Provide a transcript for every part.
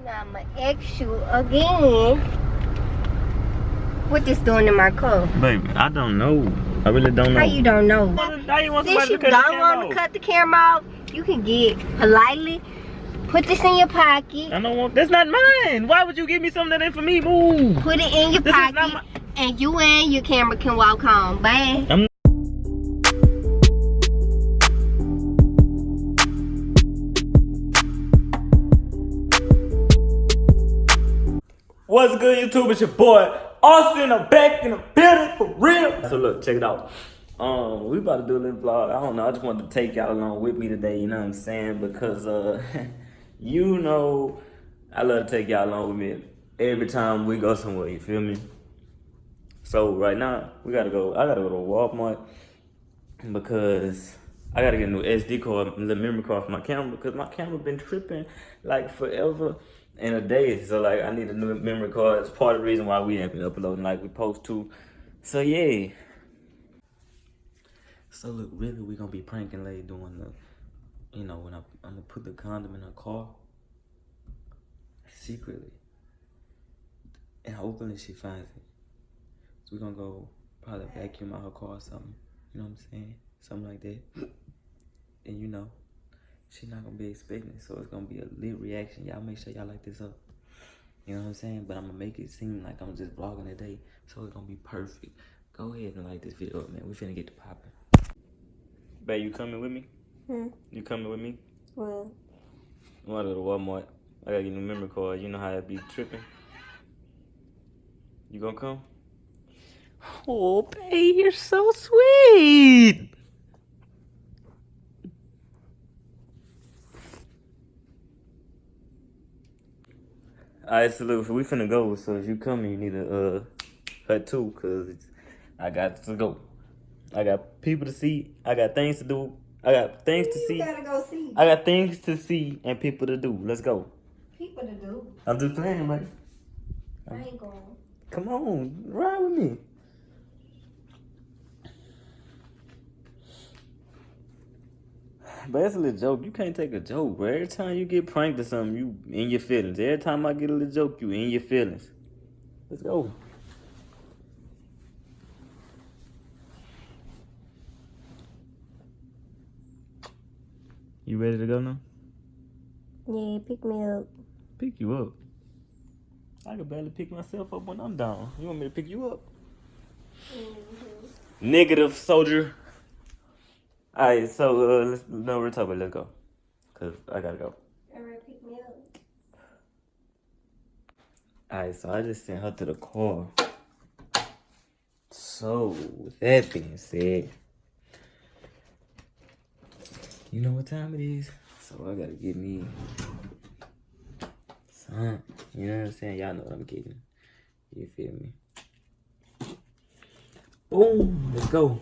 Now I'ma ask you again. What this doing in my car? Baby, I don't know. I really don't know. How you don't know? How you want Since somebody you to cut the don't camera want to off? cut the camera off, you can get politely put this in your pocket. I don't want. That's not mine. Why would you give me something that ain't for me? Move. Put it in your This is not pocket, and you and your camera can walk home. Bye. What's good, YouTube? It's your boy Austin. I'm back in the building for real. So look, check it out. We about to do a little vlog. I don't know. I just wanted to take y'all along with me today. You know what I'm saying? Because you know, I love to take y'all along with me every time we go somewhere. You feel me? So right now we gotta go. I gotta go to Walmart because I gotta get a new SD card, a little memory card for my camera because my camera been tripping like forever and a day. So like I need a new memory card. It's part of the reason why we ain't been uploading like we supposed to. So yeah. So look, really we gonna be pranking Layy doing the, you know, when I'm gonna put the condom in her car secretly. And hopefully she finds it. So we're gonna go probably vacuum out her car or something. You know what I'm saying? Something like that. And you know, she's not gonna be expecting it, so it's gonna be a lit reaction. Y'all make sure y'all like this up. You know what I'm saying? But I'm gonna make it seem like I'm just vlogging today, so it's gonna be perfect. Go ahead and like this video up, man. We finna get to popping. Babe, you coming with me? You coming with me? Well, I wanna go to Walmart. I gotta get a new memory card. You know how that be tripping. You gonna come? Oh, babe, you're so sweet. Alright, so look, we finna go. So if you coming, you need to hut too, cause I got to go. I got people to see. I got things to do. I got things to see. you gotta go see. I got things to see and people to do. Let's go. People to do. I'm just playing, man. I ain't going. Come on, ride with me. But that's a little joke. You can't take a joke, bro. Every time you get pranked or something, you in your feelings. Every time I get a little joke, you in your feelings. Let's go. You ready to go now? Yeah, pick me up. Pick you up. I can barely pick myself up when I'm down. You want me to pick you up? Negative, soldier. Alright, so let's no real talk, but let's go. Cause I gotta go. Alright, pick me up. Alright, so I just sent her to the car. So with that being said, you know what time it is? So I gotta get me some. You know what I'm saying? Y'all know what I'm getting. You feel me? Boom, let's go.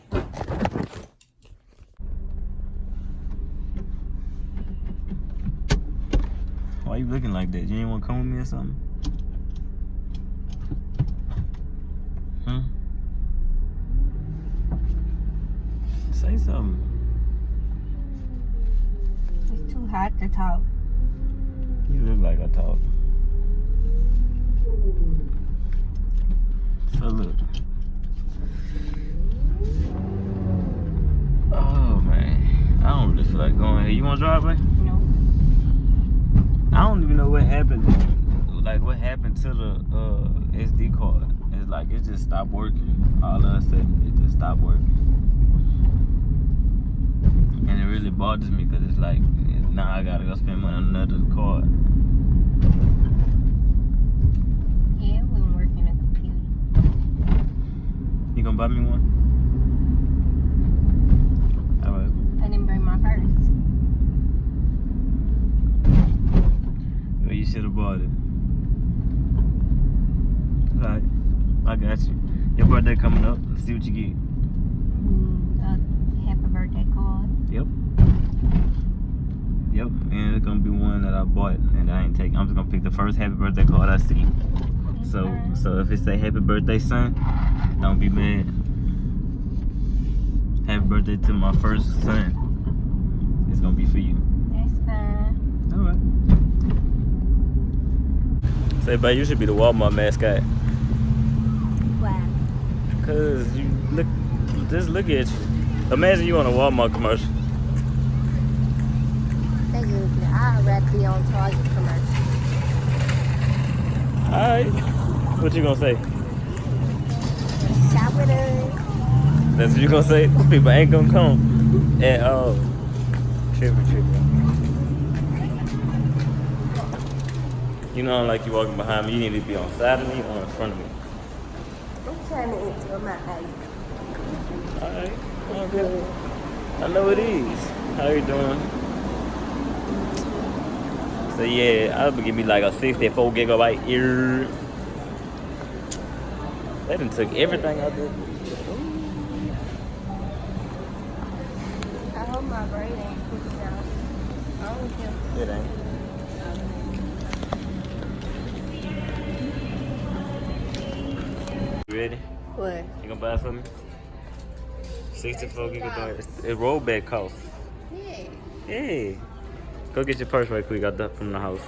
Why you looking like that? You ain't want to come with me or something? Huh? Say something. It's too hot to talk. You look like I talk. So look. Oh man, I don't really feel like going here. You want to drive, man? No. I don't even know what happened. Like what happened to the SD card? It's like it just stopped working. All of a sudden, it just stopped working, and it really bothers me because it's like now I gotta go spend money on another card. Yeah, it wouldn't work in a computer. You gonna buy me one? All right. I didn't bring my purse. Well, you should have bought it. Alright, I got you. Your birthday coming up. Let's see what you get. A happy birthday card. Yep. Yep, and it's gonna be one that I bought and I ain't taking. I'm just gonna pick the first happy birthday card I see. So if it say happy birthday, son, don't be mad. Happy birthday to my first son. It's gonna be for you. That's fine. Alright. Say, babe, you should be the Walmart mascot. Why? Cause you look, just look at you. Imagine you on a Walmart commercial. They good. I'd rather be on Target commercial. Alright. What you gonna say? Shop with us. That's what you gonna say? People ain't gonna come at all. Tripping. You know, like you walking behind me, you need to be on side of me or in front of me. I'm trying to enter my eyes. Alright. Okay. I know it is. How you doing? So yeah, I'll give me like a 64 gigabyte ear. They done took everything out there. I hope my brain ain't cooking out. I don't care. It ain't. You ready? What? You gonna buy it for me? 64 gigabytes. It rolled back cost. Yeah. Hey. Go get your purse right quick. I got from the house.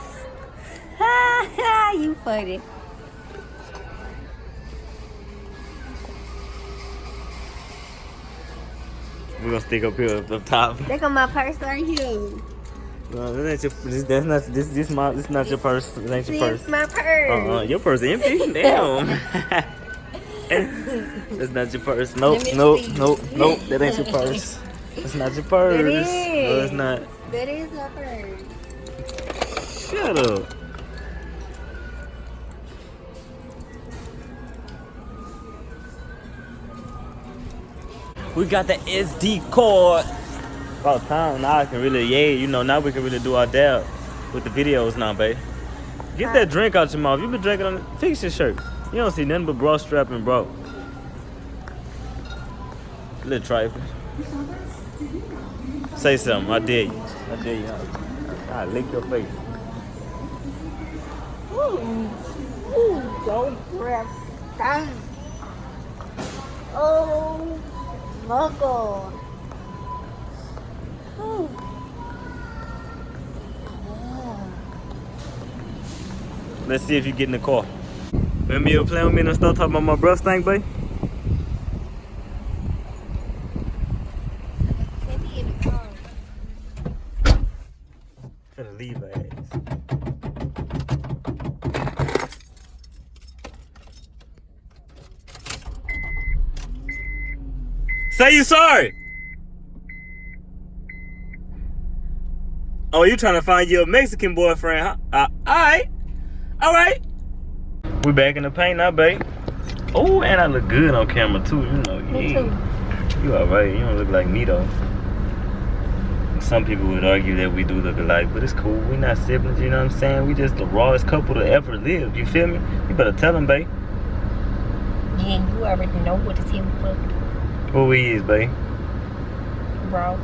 Ha ha, you funny. We're gonna stick up here up top. Look at my purse right here. No, this ain't your. This not your purse. This ain't your See, purse. it's my purse. Your purse empty. Damn. That's not your purse. Nope. Let me Nope. see. Nope. That ain't your purse. That's not your purse. It is. No, it's not. That is my purse. Shut up. We got the SD card. About time now I can really, now we can really do our dab with the videos now, babe. Get that drink out your mouth. You been drinking on it. Fix your shirt. You don't see nothing but bra strapping, bro. Little trifle. Say something. I dare you. I lick your face. Don't press stop. Oh, my God. Let's see if you get in the car. Remember you were playing with me and start talking about my breath stank, babe? Finna leave her ass. Say you sorry. Oh, you trying to find you a Mexican boyfriend, huh? All right. We back in the paint now, babe. Oh, and I look good on camera too. You know, Me too. You all right? You don't look like me though. Some people would argue that we do look alike, but it's cool. We're not siblings. You know what I'm saying? We just the rawest couple to ever live. You feel me? You better tell them, babe. Yeah, you already know what it's here for. Who we is, babe? Raw.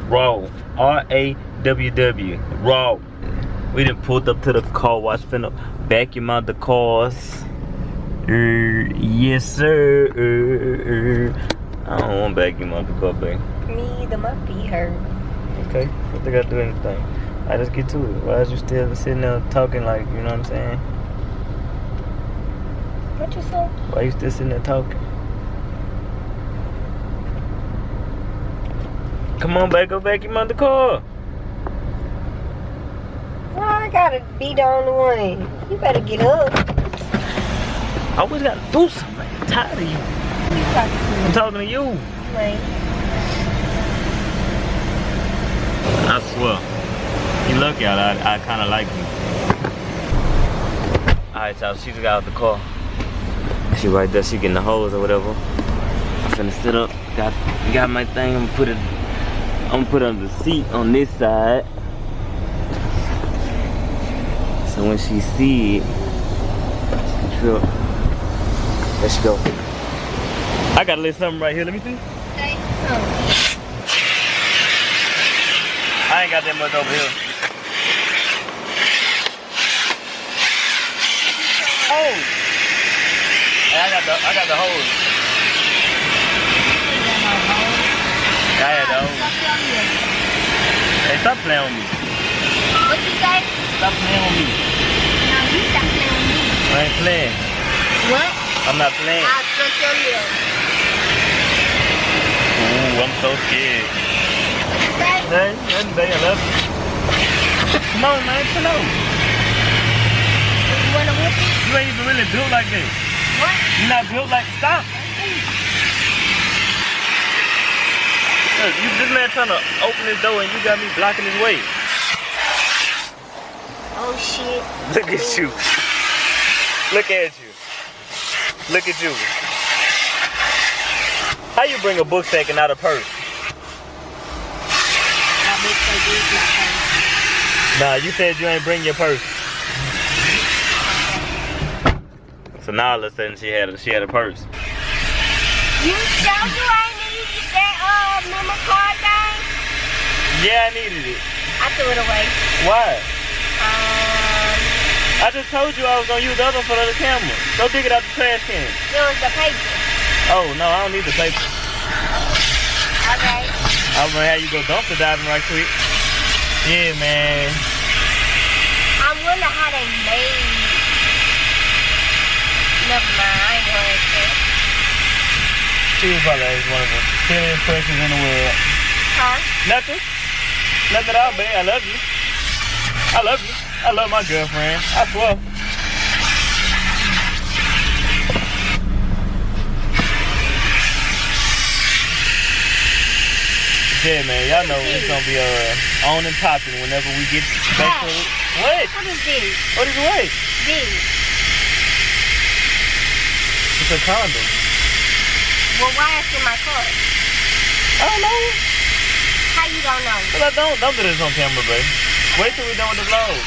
Raww. R-A-W-W. Raww. We done pulled up to the car wash, finna vacuum out the cars. Yes, sir. I don't want to vacuum out the car, babe. Me either, my feet hurt. Okay, what they gotta do anything? I just get to it. Why is you still sitting there talking like, you know what I'm saying? What you say? Why you still sitting there talking? Come on, babe, go vacuum out the car. Well, I gotta be the only one. You better get up. I always gotta do something. I'm tired of you. Who you talking to? I'm talking to you. Like, I swear. You lucky I kind of like you. Alright, y'all, she just got out the car. She right there, she getting the hose or whatever. I'm finna sit up, got my thing, I'm gonna put it on the seat on this side. So when she see it, she trip. Let's go. I got a little something right here, let me see. say something. I ain't got that much over here. Oh! Hey, I got the hose. I had the hose. Hey, stop playing with me. What you say? Stop playing with me. No, you stop playing playing. What? I'm not playing. I'll suck your lip. Ooh, I'm so scared. Okay? Hey, I love you. Come on, man, chill out. You wanna whip it? You ain't even really built like this. What? You're not built like, stop. Look, this man trying to open his door and you got me blocking his way. Oh shit. Look at you. Look at you. Look at you. How you bring a book sack and not a purse? Nah, you said you ain't bring your purse. So now all of a sudden she had a purse. You sure you ain't needed that memo card thing? Yeah, I needed it. I threw it away. Why? I just told you I was gonna use the other one for the camera. Go dig it out the trash can. It was the paper. Oh no, I don't need the paper. Okay. I'm gonna have you go dumpster diving right quick. Yeah, man. I wonder how they made. Never mind, I ain't gonna ask that. She was probably one of the silliest questions in the world. Huh? Nothing. Nothing at all, babe. I love you. I love you. I love my girlfriend. I swear. Yeah, man. Y'all know it's gonna be on and popping whenever we get back to it. What? What is this? What is what? This. It's a condom. Well, why is it in my car? I don't know. How you don't know? Well, don't do this on camera, babe. Wait till we done with the vlog.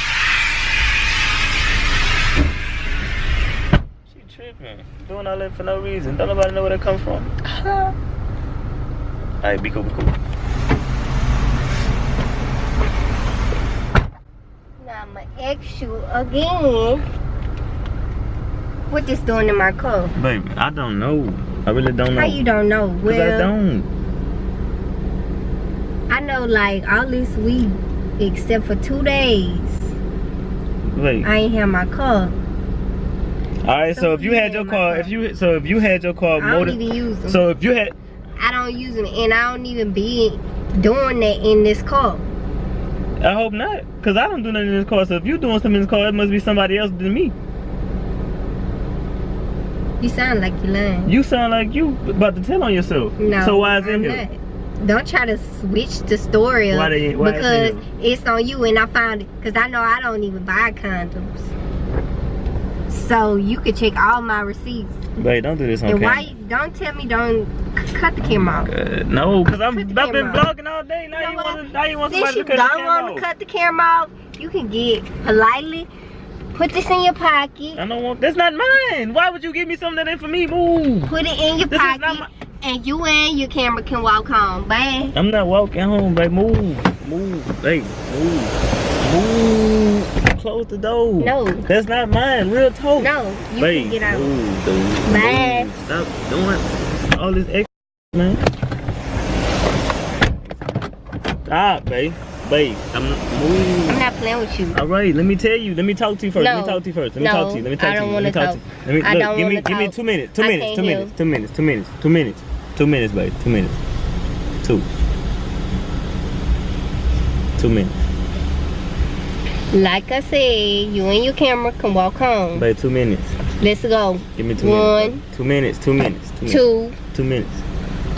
She tripping. Doing all that for no reason. Don't nobody know where that come from. Alright, be cool, be cool. Now I'm gonna ask you again. What this doing in my car? Baby, I don't know. I really don't know. How you don't know? Well, I don't. I know like all this week, except for 2 days, Wait. I ain't have my car. Alright, so if you had your car, if you had your car I don't even use them. So if you had, I don't use them, and I don't even be doing that in this car. I hope not, cause I don't do nothing in this car. So if you doing something in this car, it must be somebody else than me. You sound like you lying. You sound like you about to tell on yourself. No. So why is it I'm here? not. Don't try to switch the story up Why because it's on you, and I found it because I know I don't even buy condoms. So you could check all my receipts. Wait, don't do this on And camera. why? Don't tell me don't cut the camera off. No, cause I've been camera vlogging all day. Now you want Since somebody you to cut the don't camera want to off. cut the camera off, you can get politely put this in your pocket. I don't want. That's not mine. Why would you give me something that ain't for me? Move. Put it in your This is pocket, not my- and you and your camera can walk home. Bye. I'm not walking home, babe. Move, babe, move. Close the door. No. That's not mine. Real talk. No, you babe, can get out. move, dude. Bye. Move. Stop doing all this extra, man. Stop, babe. Babe, I'm not playing with you. All right, let me tell you. Let me talk to you first. No. Let me talk to you first. Let me No, talk to you. Let me talk I to don't you. wanna Let me talk talk. to you. Let me I look. don't Give me wanna give me talk. 2 minutes. 2 I minutes. can't 2 minutes. 2 minutes. 2 minutes. 2 minutes. 2 minutes, babe. 2 minutes. 2. 2 minutes. Like I said, you and your camera can walk home. Babe, 2 minutes. Let's go. Give me 2 1, minutes. 2 minutes. 2 minutes. 2, 2 minutes.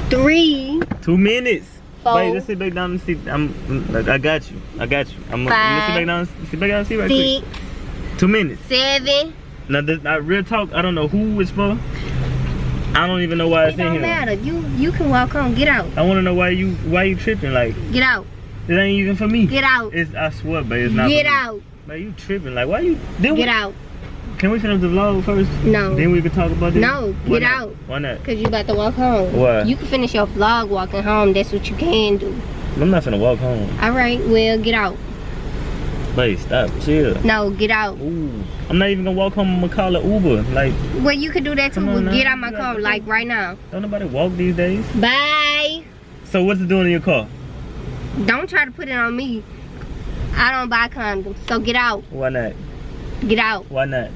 3, 2 minutes. 4, Babe, let's sit back down and see. I got you. I got you. Let's sit back down. Sit back down and see right quick. 6, 2 minutes. 7. Now, real talk. I don't know who it's for. I don't even know why it's It in don't here. matter. You can walk home. Get out. I want to know why you tripping. Like, Get out. it ain't even for me. Get out. It's, I swear, babe, it's not Get for me. out. Babe, you tripping. Like, why you? Get out. Can we finish the vlog first? No. Then we can talk about this? No, Why get not? out. Why not? Because you about to walk home. Why? You can finish your vlog walking home. That's what you can do. I'm not finna walk home. All right, well, get out. Babe, stop. Chill. No, get out. Ooh. I'm not even gonna walk home. I'm gonna call an Uber. Like, Well, you can do that too. Come on But get now. out my You car, got- like right now. don't nobody walk these days. Bye. So what's it doing in your car? Don't try to put it on me. I don't buy condoms. So get out. Why not? Get out. Why not?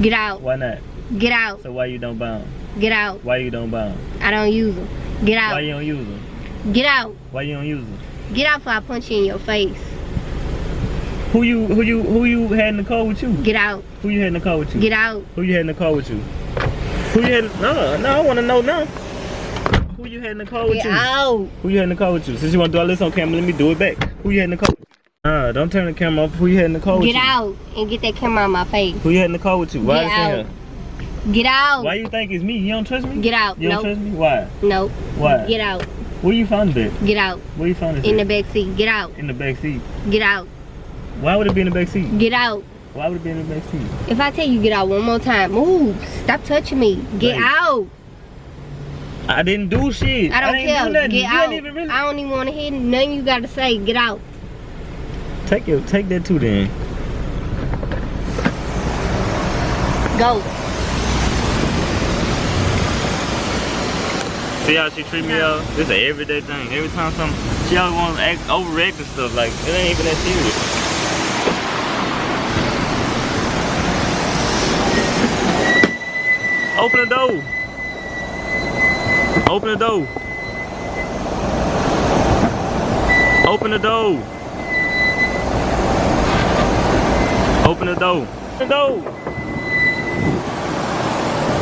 Get out. Why not? Get out. So why you don't buy them? Get out. Why you don't buy them? I don't use them. Get out. Why you don't use them? Get out. Why you don't use them? Get out before I punch you in your face. Who you had in the car with you? Get out. Who you had in the car with you? Get out. Who you had in the car with you? Who you had? No, I want to know now. Who you had in the car with you? Get out. Who you had in the car with you? Since you want to do all this on camera, let me do it back. Who you had in the car? Don't turn the camera off. Who you had in the car with you? Get out and get that camera on my face. Who you had in the car with you? Why Get out. here? Get out. Why you think it's me? You don't trust me? Get out. You don't trust me? Why? Nope. Why? Get out. Where you found it? Get out. Where you found it? In the back seat. Get out. In the back seat. Get out. Why would it be in the back seat? Get out. Why would it be in the back seat? If I tell you get out one more time, move. Stop touching me. Get out. I didn't do shit. I don't didn't care. do nothing. Get You out. Ain't even really... I don't even want to hear nothing you got to say. Get out. Take that too then. Go. See how she treat me out? This is an everyday thing. Every time she always wants to overreact and stuff. Like, it ain't even that serious. Open the door. Open the door. Open the door. Open the door. Open the door.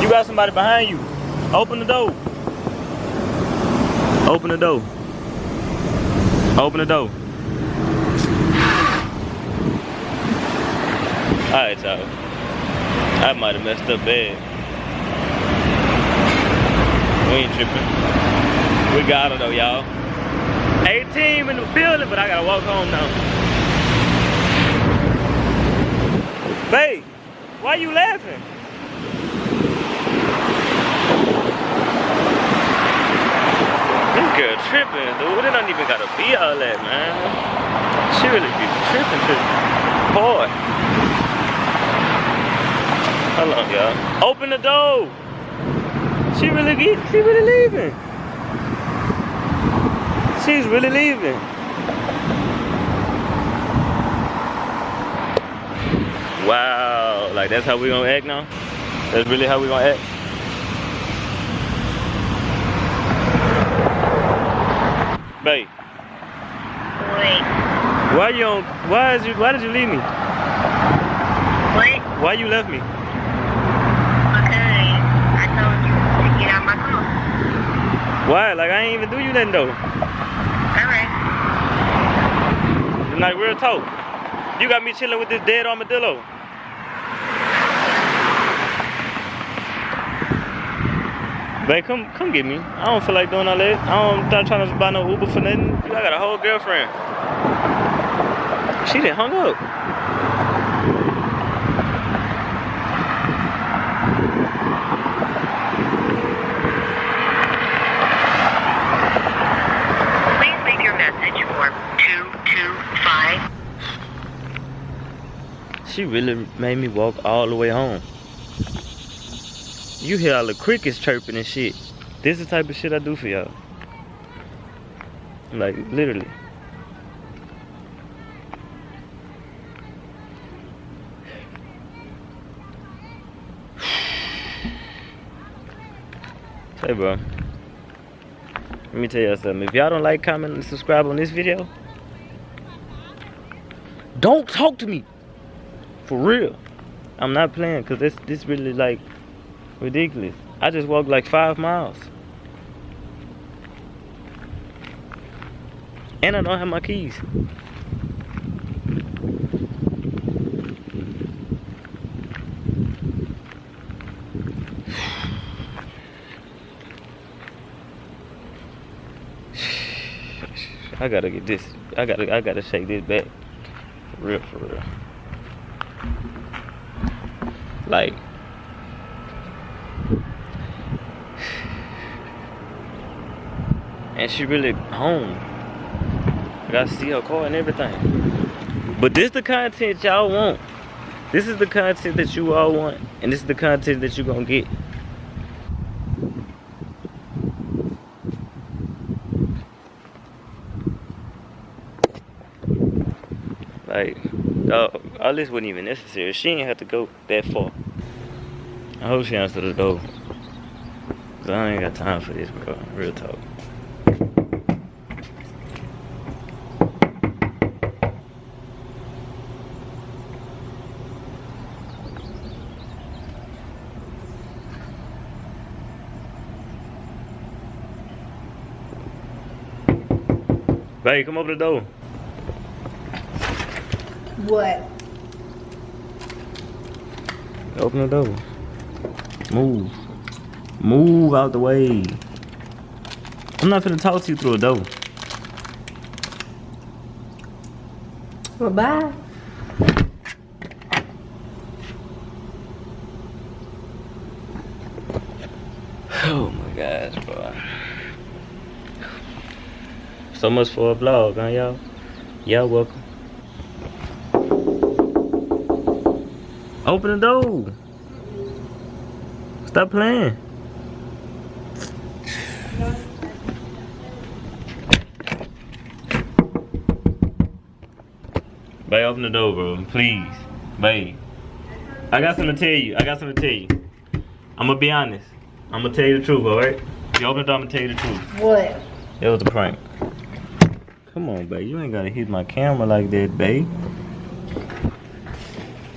You got somebody behind you. Open the door. Open the door. Open the door. Alright, y'all. I might have messed up bad. We ain't tripping. We got it though, y'all. 18 in the building, but I gotta walk home now. Babe, why you laughing? This girl tripping, dude. It don't even gotta be all that, man. She really be tripping. Boy. Hold on, y'all. Open the door. She really leaving. She's really leaving. Wow, like that's how we gonna act now? That's really how we gonna act? Babe. Wait. Why did you leave me? What? Why you left me? Because I told you to get out my car. Why? Like I ain't even do you nothing though. Alright. Like real talk. You got me chilling with this dead armadillo. Babe, come get me. I don't feel like doing all that. I'm not trying to buy no Uber for nothing. I got a whole girlfriend. She done hung up. Please leave your message for 225. She really made me walk all the way home. You hear all the crickets chirping and shit. This is the type of shit I do for y'all. Like, literally. Hey, bro. Let me tell y'all something. If y'all don't like, comment, and subscribe on this video, don't talk to me. For real. I'm not playing, because this really, like, ridiculous. I just walked like 5 miles. And I don't have my keys. I gotta get this. I gotta shake this back. For real, for real. Like, and she really home. I gotta see her car and everything. But this the content y'all want. This is the content that you all want. And this is the content that you gonna get. Like, all this wasn't even necessary. She ain't have to go that far. I hope she answered the door. Cause I ain't got time for this, bro. Real talk. Babe, come open the door. What? Open the door. Move. Move out the way. I'm not finna talk to you through a door. Well, bye. Oh my gosh, bro. So much for a vlog, huh, y'all? Y'all welcome. Open the door. Stop playing. Babe, open the door, bro. Please. Babe. I got something to tell you. I'm gonna be honest. I'm gonna tell you the truth, alright? You open the door, I'm gonna tell you the truth. What? It was a prank. Come on, babe. You ain't gotta hit my camera like that, babe.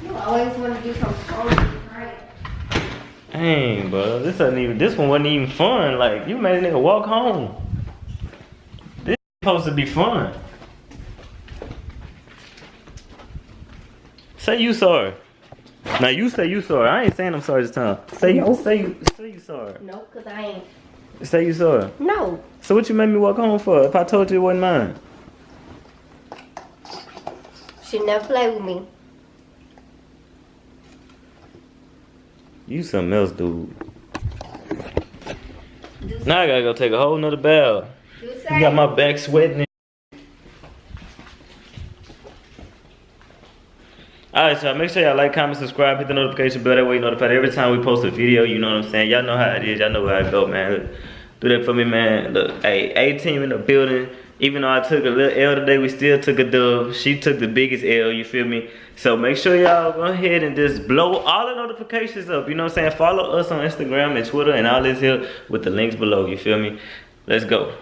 You always want to do some funny, right? Dang, bro. This one wasn't even fun. Like, you made a nigga walk home. This supposed to be fun. Say you sorry. Now you say you sorry. I ain't saying I'm sorry this time. Say you sorry. No, cause I ain't. Say you sorry. No. So what you made me walk home for? If I told you it wasn't mine. She never play with me. You something else, dude. Now I gotta go take a whole nother bath. You got my back sweating. Alright, y'all, make sure y'all like, comment, subscribe, hit the notification bell. That way you're notified every time we post a video. You know what I'm saying? Y'all know how it is. Y'all know where I go, man. Do that for me, man. Look, hey, A-Team in the building. Even though I took a little L today, we still took a dub. She took the biggest L, you feel me? So make sure y'all go ahead and just blow all the notifications up. You know what I'm saying? Follow us on Instagram and Twitter and all this here with the links below. You feel me? Let's go.